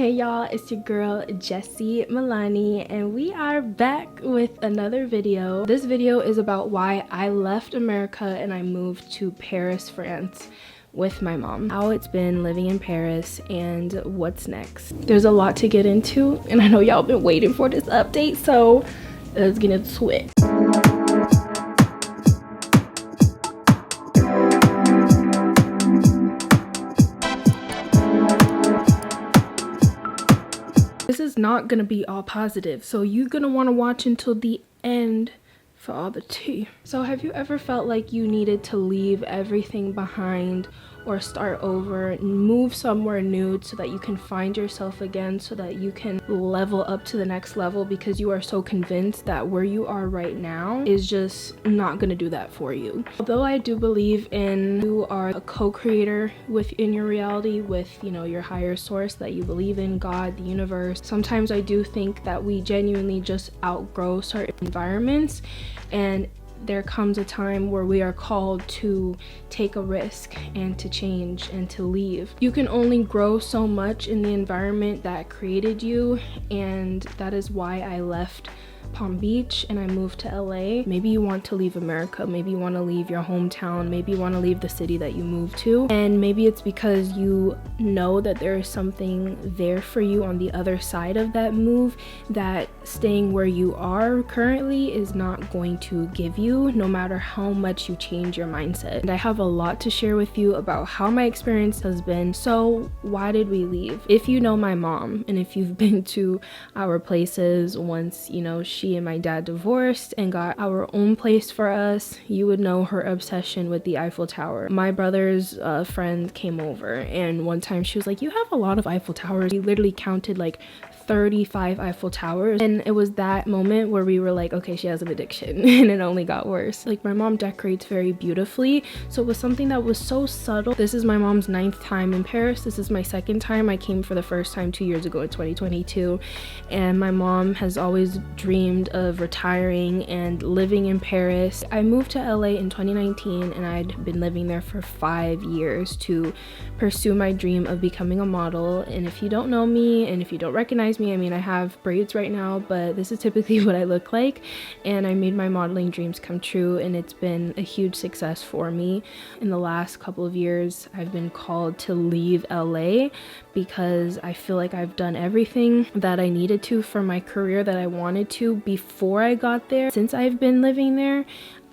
Hey y'all, it's your girl Jessie Milani and we are back with another video. This video is about why I left America and I moved to Paris, France with my mom. How it's been living in Paris and what's next. There's a lot to get into and I know y'all been waiting for this update, so let's get into it. This is not gonna be all positive, so you're gonna want to watch until the end for all the tea. So have you ever felt like you needed to leave everything behind or start over and move somewhere new so that you can find yourself again, so that you can level up to the next level, because you are so convinced that where you are right now is just not gonna do that for you? Although I do believe in you are a co-creator within your reality with, you know, your higher source that you believe in, God, the universe, sometimes I do think that we genuinely just outgrow certain environments, and there comes a time where we are called to take a risk and to change and to leave. You can only grow so much in the environment that created you, and that is why I left Palm Beach and I moved to LA. Maybe you want to leave America, maybe you want to leave your hometown, maybe you want to leave the city that you moved to, and maybe it's because you know that there is something there for you on the other side of that move that staying where you are currently is not going to give you, no matter how much you change your mindset. And I have a lot to share with you about how my experience has been. So why did we leave? If you know my mom and if you've been to our places once, you know, she and my dad divorced and got our own place for us, you would know her obsession with the Eiffel Tower. My brother's friend came over and one time she was like, "You have a lot of Eiffel Towers." We literally counted like 35 Eiffel Towers, and it was that moment where we were like, okay, she has an addiction, and it only got worse. Like, my mom decorates very beautifully, so it was something that was so subtle. This is my mom's 9th time in Paris. This is my 2nd time. I came for the first time 2 years ago in 2022, and my mom has always dreamed of retiring and living in Paris. I moved to LA in 2019 and I'd been living there for 5 years to pursue my dream of becoming a model. And if you don't know me and if you don't recognize me, I mean, I have braids right now, but this is typically what I look like, and I made my modeling dreams come true, and it's been a huge success for me. In the last couple of years, I've been called to leave LA because I feel like I've done everything that I needed to for my career that I wanted to before I got there. Since I've been living there,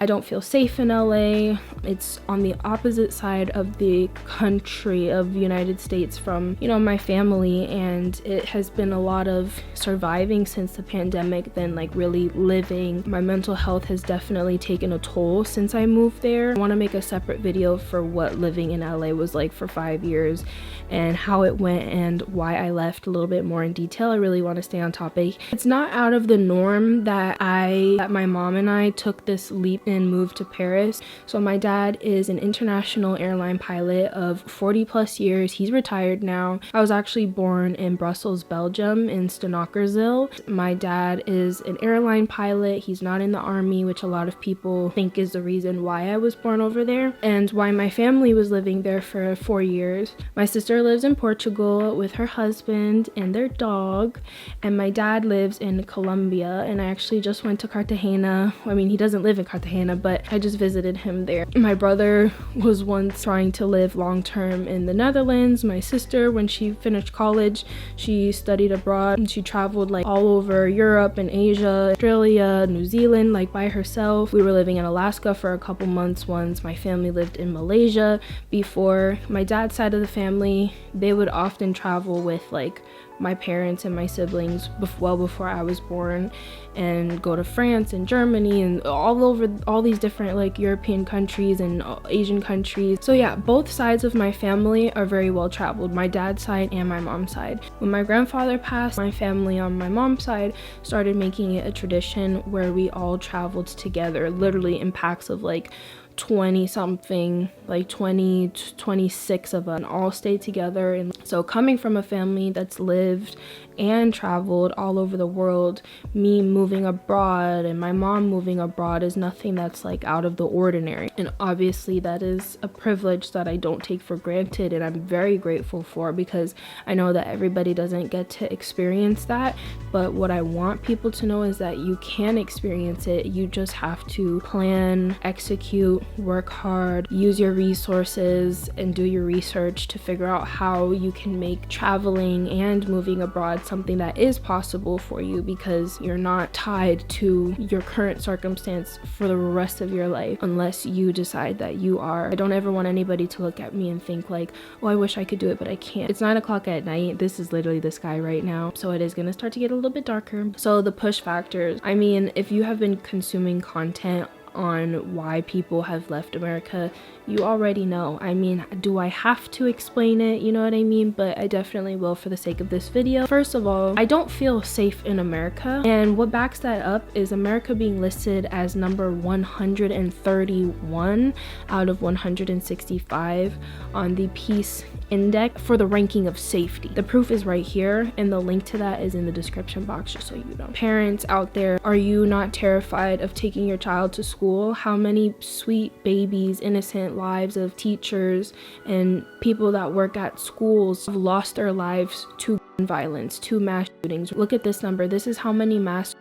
I don't feel safe in LA. It's on the opposite side of the country of the United States from, you know, my family, and it has been a lot of surviving since the pandemic than like really living. My mental health has definitely taken a toll since I moved there. I want to make a separate video for what living in LA was like for 5 years and how it went and why I left a little bit more in detail. I really want to stay on topic. It's not out of the norm that my mom and I took this leap and moved to Paris. So my dad is an international airline pilot of 40 plus years. He's retired now. I was actually born in Brussels, Belgium, in Stenokerzil. My dad is an airline pilot. He's not in the army, which a lot of people think is the reason why I was born over there and why my family was living there for 4 years. My sister lives in Portugal with her husband and their dog, and my dad lives in Colombia, and I actually just went to Cartagena. I mean, he doesn't live in Cartagena, but I just visited him there. My brother was once trying to live long-term in the Netherlands. My sister, when she finished college, she studied abroad and she traveled like all over Europe and Asia, Australia, New Zealand, like by herself. We were living in Alaska for a couple months once. My family lived in Malaysia before. My dad's side of the family, they would often travel with like my parents and my siblings well before I was born, and go to France and Germany and all over all these different like European countries and Asian countries. So yeah, both sides of my family are very well traveled, my dad's side and my mom's side. When my grandfather passed, my family on my mom's side started making it a tradition where we all traveled together, literally in packs of like 20 something, like 20 to 26 of us, all stay together. And so coming from a family that's lived and traveled all over the world, me moving abroad and my mom moving abroad is nothing that's like out of the ordinary. And obviously that is a privilege that I don't take for granted, and I'm very grateful for, because I know that everybody doesn't get to experience that. But what I want people to know is that you can experience it. You just have to plan, execute, work hard, use your resources, and do your research to figure out how you can make traveling and moving abroad something that is possible for you, because you're not tied to your current circumstance for the rest of your life unless you decide that you are. I don't ever want anybody to look at me and think like, oh, I wish I could do it, but I can't. It's 9 o'clock at night. This is literally the sky right now, so it is gonna start to get a little bit darker. So the push factors, I mean, if you have been consuming content on why people have left America, you already know. I mean, do I have to explain it? You know what I mean? But I definitely will for the sake of this video. First of all, I don't feel safe in America, and what backs that up is America being listed as number 131 out of 165 on the Peace Index for the ranking of safety. The proof is right here, and the link to that is in the description box, just so you know. Parents out there, are you not terrified of taking your child to school? How many sweet babies, innocent lives of teachers and people that work at schools have lost their lives to gun violence, to mass shootings? Look at this number. This is how many mass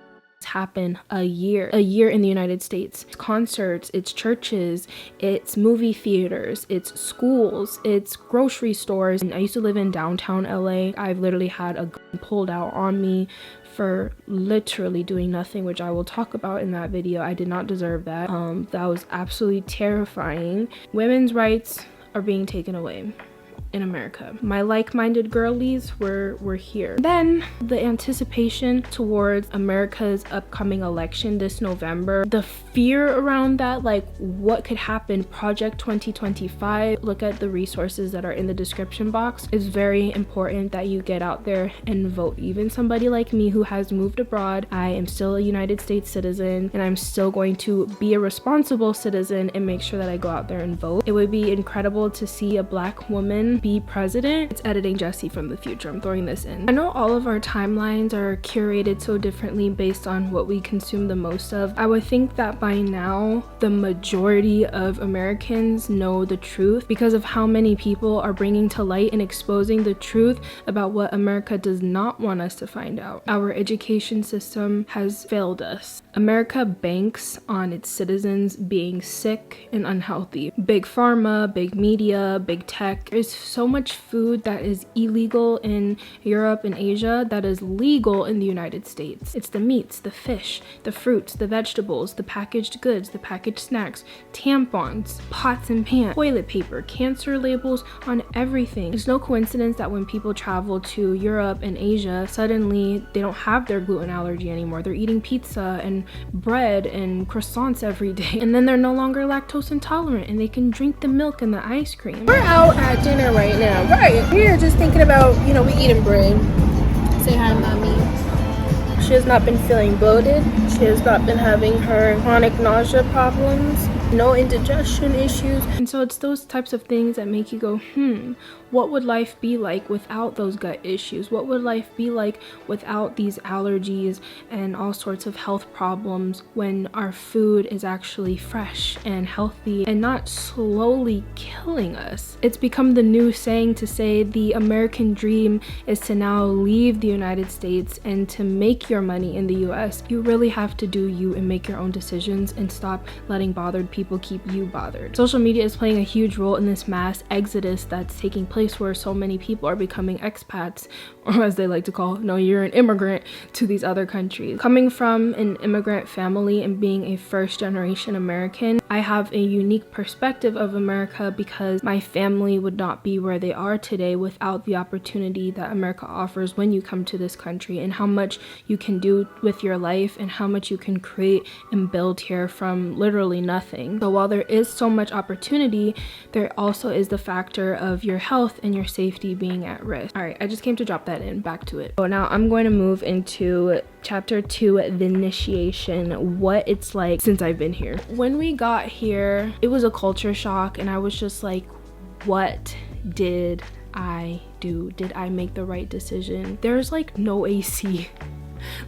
happen a year in the United States. It's concerts, it's churches, it's movie theaters, it's schools, it's grocery stores. And I used to live in downtown LA. I've literally had a gun pulled out on me for literally doing nothing, which I will talk about in that video. I did not deserve that. That was absolutely terrifying. Women's rights are being taken away in America. My like-minded girlies were here. Then the anticipation towards America's upcoming election this November, the fear around that, like what could happen, Project 2025, look at the resources that are in the description box. It's very important that you get out there and vote. Even somebody like me who has moved abroad, I am still a United States citizen, and I'm still going to be a responsible citizen and make sure that I go out there and vote. It would be incredible to see a Black woman be president. It's editing Jesse from the future. I'm throwing this in. I know all of our timelines are curated so differently based on what we consume the most of. I would think that by now the majority of Americans know the truth because of how many people are bringing to light and exposing the truth about what America does not want us to find out. Our education system has failed us. America banks on its citizens being sick and unhealthy. Big pharma, big media, big tech. There's so much food that is illegal in Europe and Asia that is legal in the United States. It's the meats, the fish, the fruits, the vegetables, the packaged goods, the packaged snacks, tampons, pots and pans, toilet paper, cancer labels on everything. It's no coincidence that when people travel to Europe and Asia, suddenly they don't have their gluten allergy anymore. They're eating pizza and bread and croissants every day, and then they're no longer lactose intolerant and they can drink the milk and the ice cream. We're out at dinner right now, right? We're just thinking about, you know, we eating bread. Say hi, mommy. She has not been feeling bloated. She has not been having her chronic nausea problems, no indigestion issues. And so it's those types of things that make you go, what would life be like without those gut issues? What would life be like without these allergies and all sorts of health problems when our food is actually fresh and healthy and not slowly killing us? It's become the new saying to say the American dream is to now leave the United States and to make your money in the US. You really have to do you and make your own decisions and stop letting bothered people keep you bothered. Social media is playing a huge role in this mass exodus that's taking place, where so many people are becoming expats, or as they like to call, no, you're an immigrant to these other countries. Coming from an immigrant family and being a first-generation American, I have a unique perspective of America because my family would not be where they are today without the opportunity that America offers when you come to this country, and how much you can do with your life and how much you can create and build here from literally nothing. So while there is so much opportunity, there also is the factor of your health health and your safety being at risk. All right, I just came to drop that in. Back to it. So now I'm going to move into chapter 2, the initiation, what it's like since I've been here. When we got here, it was a culture shock, and I was just like, what did I do? Did I make the right decision? There's like no AC.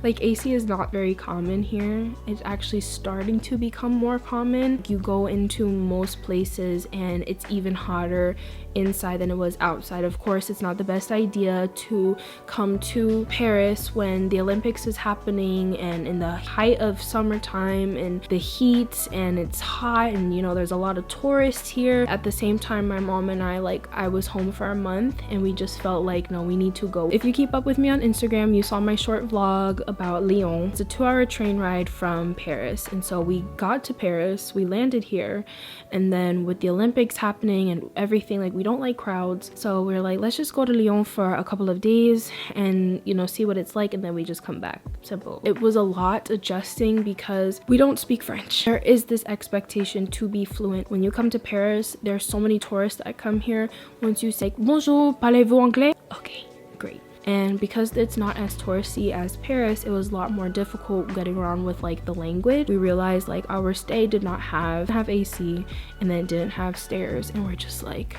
Like, AC is not very common here. It's actually starting to become more common. You go into most places and it's even hotter inside than it was outside. Of course, it's not the best idea to come to Paris when the Olympics is happening and in the height of summertime and the heat, and it's hot, and you know, there's a lot of tourists here. At the same time, my mom and I was home for a month, and we just felt like, no, we need to go. If you keep up with me on Instagram, you saw my short vlog about Lyon. It's a 2-hour train ride from Paris, and so we got to Paris, we landed here, and then with the Olympics happening and everything, like, we don't like crowds, so we're like, let's just go to Lyon for a couple of days and, you know, see what it's like, and then we just come back. Simple. It was a lot adjusting because we don't speak French. There is this expectation to be fluent. When you come to Paris, there's so many tourists that come here. Once you say bonjour, parlez-vous anglais? Okay, great. And because it's not as touristy as Paris, it was a lot more difficult getting around with like the language. We realized like our stay did not have AC, and then it didn't have stairs, and we're just like,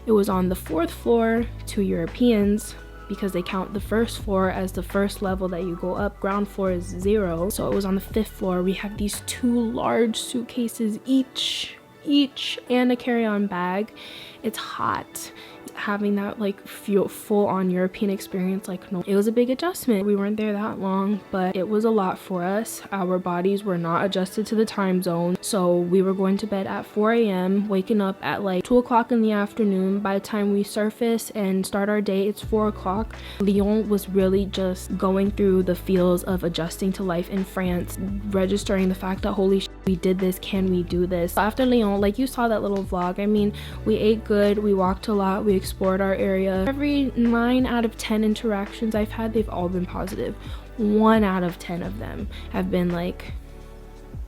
it was on the 4th floor to Europeans, because they count the 1st floor as the first level that you go up. Ground floor is 0. So it was on the 5th floor. We have these 2 large suitcases each and a carry-on bag. It's hot. Having that like full-on European experience, like, no, it was a big adjustment. We weren't there that long, but it was a lot for us. Our bodies were not adjusted to the time zone, so we were going to bed at 4 a.m, waking up at like 2 o'clock in the afternoon. By the time we surface and start our day, it's 4 o'clock. Lyon was really just going through the feels of adjusting to life in France, registering the fact that, holy shit, we did this, can we do this? After Lyon, like, you saw that little vlog, I mean, we ate good, we walked a lot, we explored our area. Every 9 out of 10 interactions I've had, they've all been positive. 1 out of 10 of them have been like,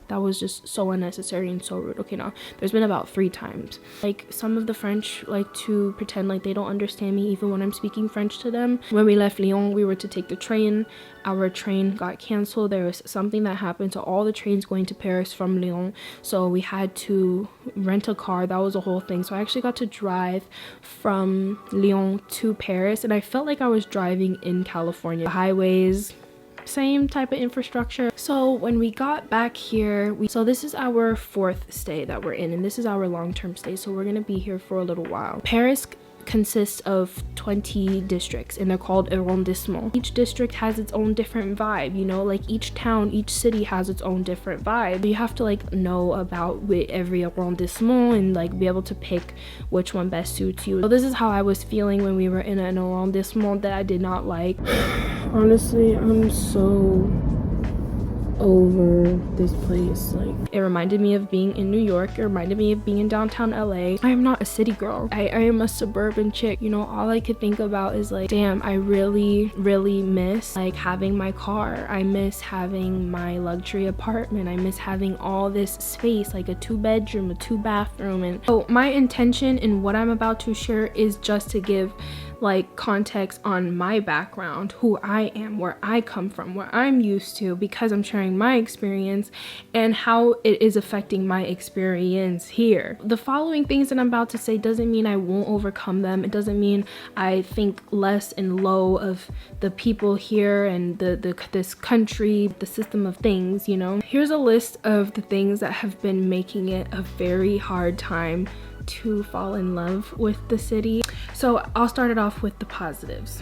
that was just so unnecessary and so rude. Okay, no, there's been about 3 times. Like, some of the French like to pretend like they don't understand me even when I'm speaking French to them. When we left Lyon, we were to take the train. Our train got canceled. There was something that happened to all the trains going to Paris from Lyon, so we had to rent a car. That was a whole thing. So I actually got to drive from Lyon to Paris, and I felt like I was driving in California. The highways, same type of infrastructure. So when we got back here, so this is our 4th stay that we're in, and this is our long-term stay, so we're gonna be here for a little while. Paris consists of 20 districts, and they're called arrondissements. Each district has its own different vibe, you know, like each town, each city has its own different vibe. You have to like know about every arrondissement and like be able to pick which one best suits you. So this is how I was feeling when we were in an arrondissement that I did not like. Honestly, I'm so over this place. Like, it reminded me of being in New York. It reminded me of being in downtown LA. I am not a city girl. I am a suburban chick. You know, all I could think about is like, damn, I really miss like having my car. I miss having my luxury apartment. I miss having all this space, like a 2-bedroom, a 2-bathroom. And so my intention in what I'm about to share is just to give like context on my background, who I am, where I come from, what I'm used to, because I'm sharing my experience and how it is affecting my experience here. The following things that I'm about to say doesn't mean I won't overcome them. It doesn't mean I think less and low of the people here and this country, the system of things, you know. Here's a list of the things that have been making it a very hard time to fall in love with the city. So I'll start it off with the positives.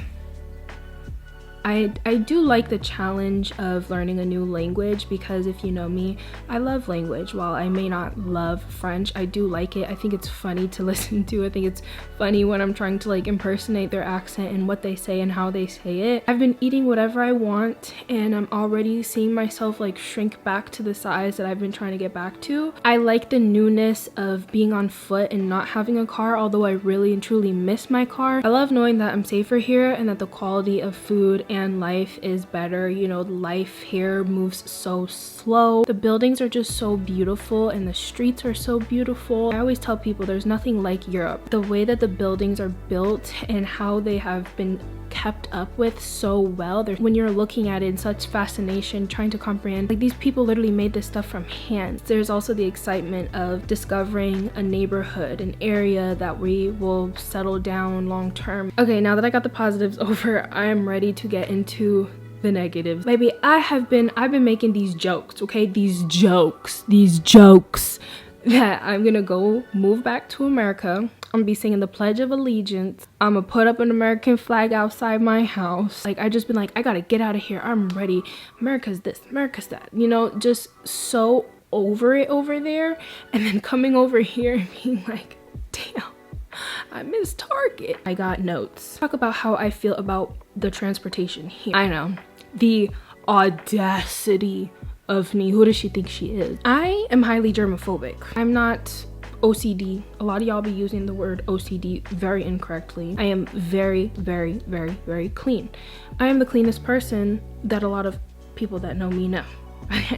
I do like the challenge of learning a new language, because if you know me, I love language. While I may not love French, I do like it. I think it's funny to listen to. I think it's funny when I'm trying to like impersonate their accent and what they say and how they say it. I've been eating whatever I want, and I'm already seeing myself like shrink back to the size that I've been trying to get back to. I like the newness of being on foot and not having a car, although I really and truly miss my car. I love knowing that I'm safer here and that the quality of food and life is better. You know, life here moves so slow. The buildings are just so beautiful and the streets are so beautiful. I always tell people there's nothing like Europe. The way that the buildings are built and how they have been kept up with so well, when you're looking at it in such fascination, trying to comprehend, like, these people literally made this stuff from hand. There's also the excitement of discovering a neighborhood, an area that we will settle down long term. Okay, now that I got the positives over, I am ready to get into the negatives. Baby, I've been making these jokes, okay? These jokes that I'm gonna go move back to America. I'm gonna be singing the Pledge of Allegiance. I'm gonna put up an American flag outside my house. Like, I just been like, I gotta get out of here. I'm ready. America's this, America's that. You know, just so over it over there. And then coming over here and being like, damn, I miss Target. I got notes. Talk about how I feel about the transportation here. I know, the audacity of me. Who does she think she is? I am highly germophobic. I'm not OCD. A lot of y'all be using the word OCD very incorrectly. I am very, very, very, very clean. I am the cleanest person that a lot of people that know me know.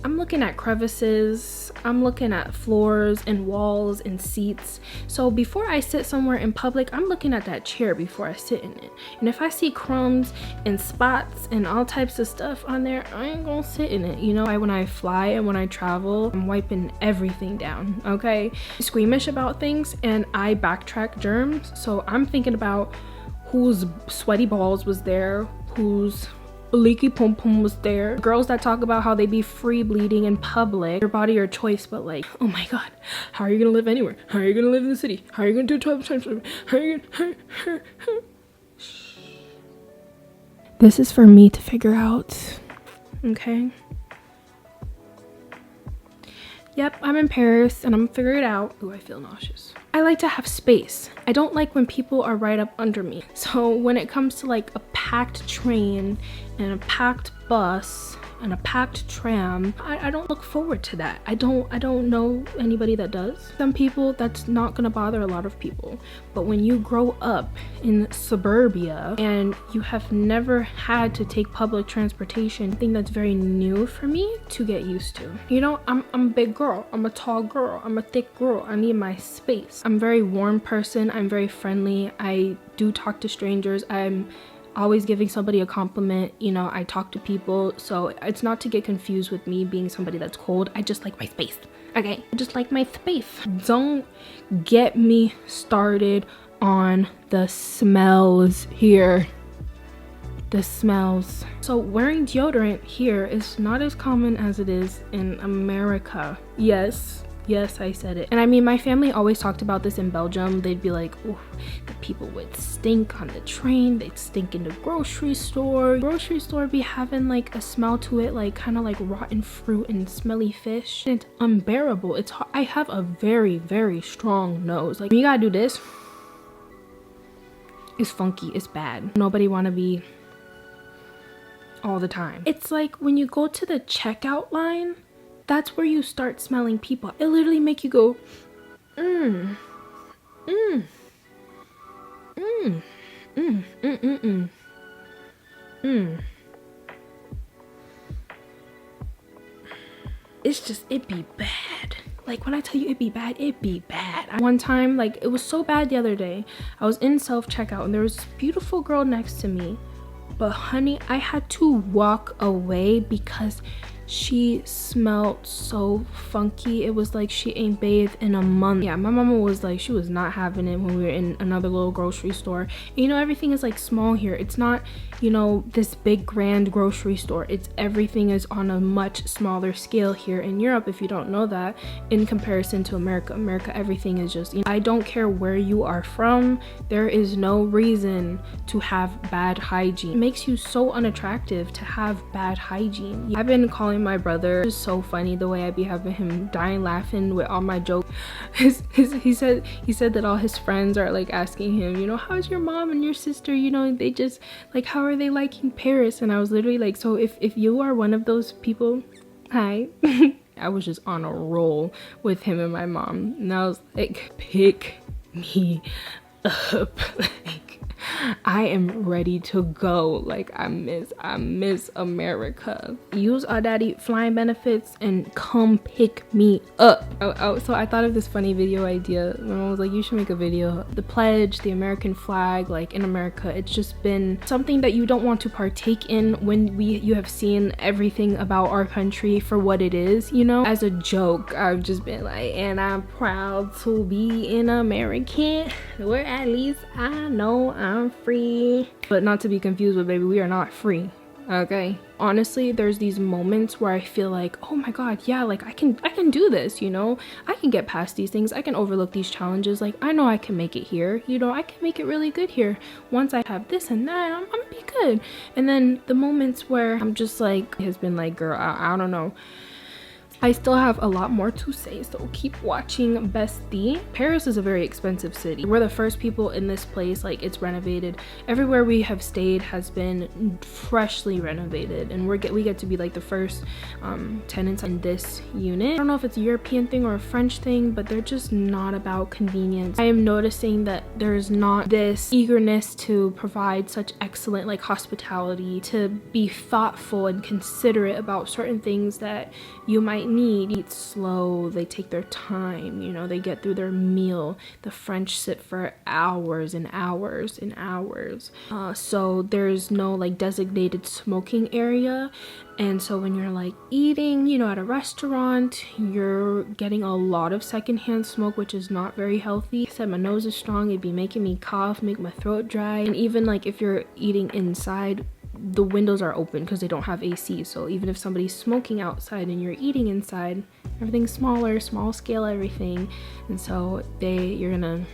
I'm looking at crevices, I'm looking at floors and walls and seats. So before I sit somewhere in public, I'm looking at that chair before I sit in it. And if I see crumbs and spots and all types of stuff on there, I ain't gonna sit in it. You know, when I fly and when I travel, I'm wiping everything down, okay? I'm squeamish about things and I backtrack germs. So I'm thinking about whose sweaty balls was there, whose leaky pom pom was there. Girls that talk about how they be free bleeding in public, your body, your choice, but like, oh my god, how are you gonna live anywhere? How are you gonna live in the city? How are you gonna do 12 times? How are you gonna This is for me to figure out, okay? Yep, I'm in Paris and I'm gonna figure it out. Ooh, I feel nauseous. I like to have space. I don't like when people are right up under me. So when it comes to like a packed train and a packed bus and a packed tram, I don't look forward to that. I don't know anybody that does. Some people, that's not gonna bother a lot of people. But when you grow up in suburbia and you have never had to take public transportation, I think that's very new for me to get used to. You know, I'm a big girl, I'm a tall girl, I'm a thick girl, I need my space. I'm a very warm person, I'm very friendly, I do talk to strangers, I'm always giving somebody a compliment. You know, I talk to people, so it's not to get confused with me being somebody that's cold. I just like my space, okay? I just like my space. Don't get me started on the smells here. The smells. So wearing deodorant here is not as common as it is in America. Yes, I said it. And I mean, my family always talked about this in Belgium. They'd be like, oh, the people would stink on the train. They'd stink in the grocery store. Grocery store be having like a smell to it, like kind of like rotten fruit and smelly fish. It's unbearable. It's hard. I have a very, very strong nose. Like, when you gotta do this, it's funky, it's bad. Nobody wanna be all the time. It's like when you go to the checkout line, that's where you start smelling people. It literally make you go, It's just, it be bad. Like, when I tell you it be bad, it be bad. One time, like, it was so bad the other day. I was in self-checkout and there was this beautiful girl next to me. But honey, I had to walk away because she smelled so funky. It was like she ain't bathed in a month. Yeah, my mama was like, she was not having it when we were in another little grocery store. And, you know, everything is like small here. It's not, you know, this big grand grocery store. It's everything is on a much smaller scale here in Europe, if you don't know that, in comparison to America. America, everything is just, you know, I don't care where you are from, there is no reason to have bad hygiene. It makes you so unattractive to have bad hygiene. I've been calling my brother. It's so funny the way I be having him dying laughing with all my jokes. He said that all his friends are like asking him, you know, how's your mom and your sister, you know, they just like, how are they liking Paris? And I was literally like, so if you are one of those people, hi. I was just on a roll with him and my mom, and I was like, pick me up. Like, I am ready to go. Like, I miss America. Use our daddy flying benefits and come pick me up. So I thought of this funny video idea when I was like, you should make a video. The pledge, the American flag, like in America, it's just been something that you don't want to partake in when you have seen everything about our country for what it is, you know? As a joke, I've just been like, and I'm proud to be an American, where at least I know I'm free. But not to be confused with, baby, we are not free, okay? Honestly, there's these moments where I feel like, oh my god, yeah, like I can do this, you know? I can get past these things, I can overlook these challenges. Like, I know I can make it here, you know? I can make it really good here. Once I have this and that, I'm gonna be good. And then the moments where I'm just like, has been like, girl, I don't know. I still have a lot more to say, so keep watching, bestie. Paris is a very expensive city. We're the first people in this place, like it's renovated. Everywhere we have stayed has been freshly renovated, and we get to be like the first tenants in this unit. I don't know if it's a European thing or a French thing, but they're just not about convenience. I am noticing that there's not this eagerness to provide such excellent like hospitality, to be thoughtful and considerate about certain things that you might need. Eat slow, they take their time, you know, they get through their meal. The French sit for hours and hours and hours. So there's no like designated smoking area, and so when you're like eating, you know, at a restaurant, you're getting a lot of secondhand smoke, which is not very healthy. I said my nose is strong, it'd be making me cough, make my throat dry. And even like if you're eating inside, the windows are open because they don't have AC, so even if somebody's smoking outside and you're eating inside, everything's smaller, small scale everything, and so you're gonna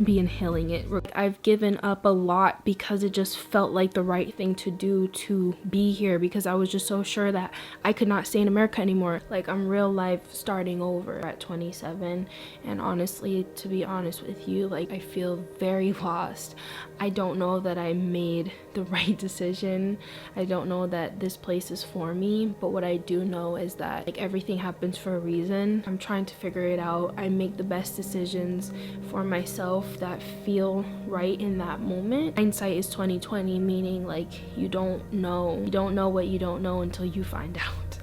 be inhaling it. I've given up a lot because it just felt like the right thing to do to be here, because I was just so sure that I could not stay in America anymore. Like, I'm real life starting over at 27, and honestly, to be honest with you, like I feel very lost. I don't know that I made the right decision. I don't know that this place is for me, but what I do know is that like everything happens for a reason. I'm trying to figure it out. I make the best decisions for myself that feel right in that moment. Hindsight is 20/20, meaning like you don't know what you don't know until you find out.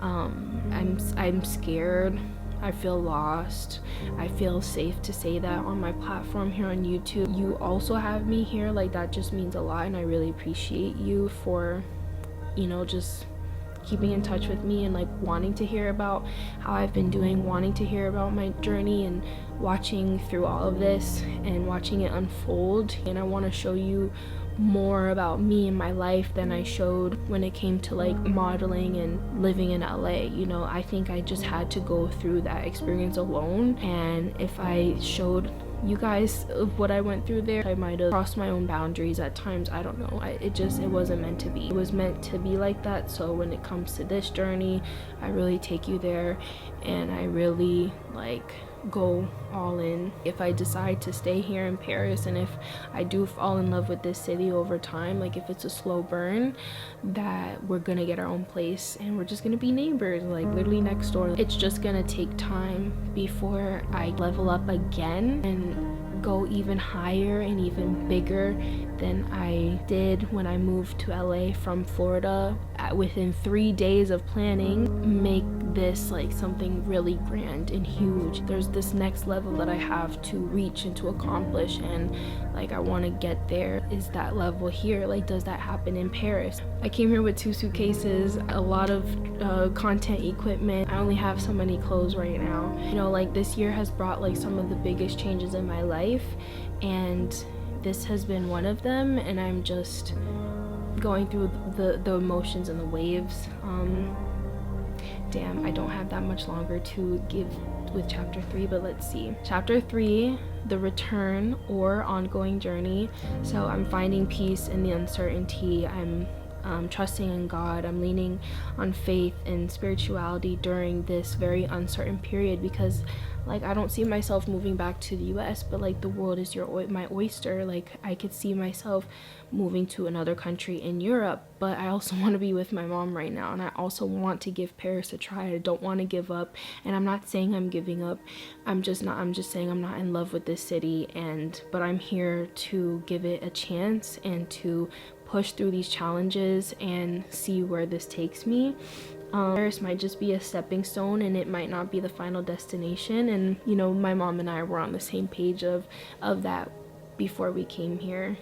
I'm scared. I feel lost. I feel safe to say that on my platform here on YouTube. You also have me here, like that just means a lot, and I really appreciate you for, you know, just keeping in touch with me and like wanting to hear about how I've been doing, wanting to hear about my journey, and watching through all of this and watching it unfold. And I want to show you more about me and my life than I showed when it came to like modeling and living in LA. You know, I think I just had to go through that experience alone, and if I showed you guys what I went through there, I might have crossed my own boundaries at times. I don't know. It wasn't meant to be. It was meant to be like that. So when it comes to this journey, I really take you there, and I really like go all in. If I decide to stay here in Paris, and if I do fall in love with this city over time, like if it's a slow burn, that we're gonna get our own place and we're just gonna be neighbors, like literally next door. It's just gonna take time before I level up again and go even higher and even bigger than I did when I moved to LA from Florida. Within 3 days of planning, make this like something really grand and huge. There's this next level that I have to reach and to accomplish, and like I want to get there. Is that level here? Like, does that happen in Paris? I came here with 2 suitcases, a lot of content equipment. I only have so many clothes right now. You know, like this year has brought like some of the biggest changes in my life, and this has been one of them, and I'm just going through the emotions and the waves. Damn, I don't have that much longer to give with chapter 3, but let's see. Chapter 3, the return or ongoing journey. So I'm finding peace in the uncertainty. I'm trusting in God. I'm leaning on faith and spirituality during this very uncertain period, because like I don't see myself moving back to the US, but like the world is my oyster. Like I could see myself moving to another country in Europe, but I also want to be with my mom right now, and I also want to give Paris a try. I don't want to give up, and I'm not saying I'm giving up. I'm just saying I'm not in love with this city, but I'm here to give it a chance and to push through these challenges and see where this takes me. Paris might just be a stepping stone, and it might not be the final destination. And you know, my mom and I were on the same page of that before we came here.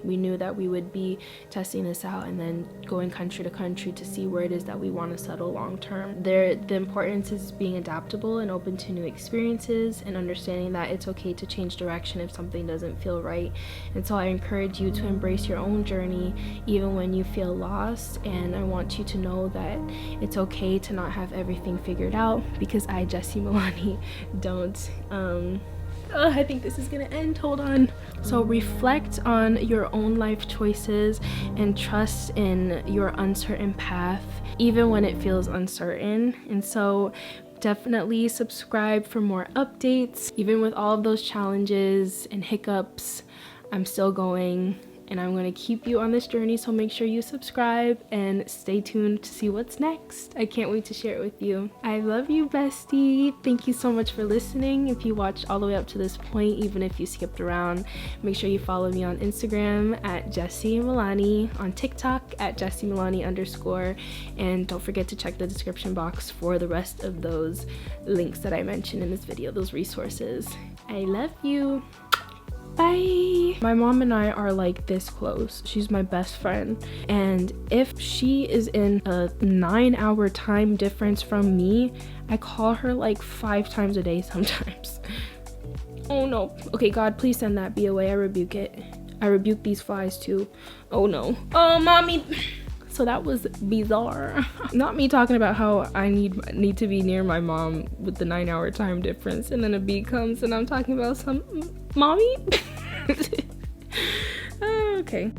We knew that we would be testing this out and then going country to country to see where it is that we want to settle long term. The importance is being adaptable and open to new experiences, and understanding that it's okay to change direction if something doesn't feel right. And so I encourage you to embrace your own journey even when you feel lost, and I want you to know that it's okay to not have everything figured out, because I, Jessie Milani, don't. I think this is gonna end. Hold on. So reflect on your own life choices and trust in your uncertain path, even when it feels uncertain. And so definitely subscribe for more updates. Even with all of those challenges and hiccups, I'm still going, and I'm going to keep you on this journey. So make sure you subscribe and stay tuned to see what's next. I can't wait to share it with you. I love you, bestie. Thank you so much for listening. If you watched all the way up to this point, even if you skipped around, make sure you follow me on Instagram at Jessie Milani, on TikTok at Jessie Milani _ and don't forget to check the description box for the rest of those links that I mentioned in this video, those resources. I love you. Bye. My mom and I are like this close. She's my best friend, and if she is in a 9-hour time difference from me, I call her like 5 times a day sometimes. Oh no. Okay, God, please send that bee away. I rebuke it. I rebuke these flies too. Oh no. Oh, mommy. So that was bizarre. Not me talking about how I need to be near my mom with the 9-hour time difference, and then a bee comes and I'm talking about some mommy. Okay.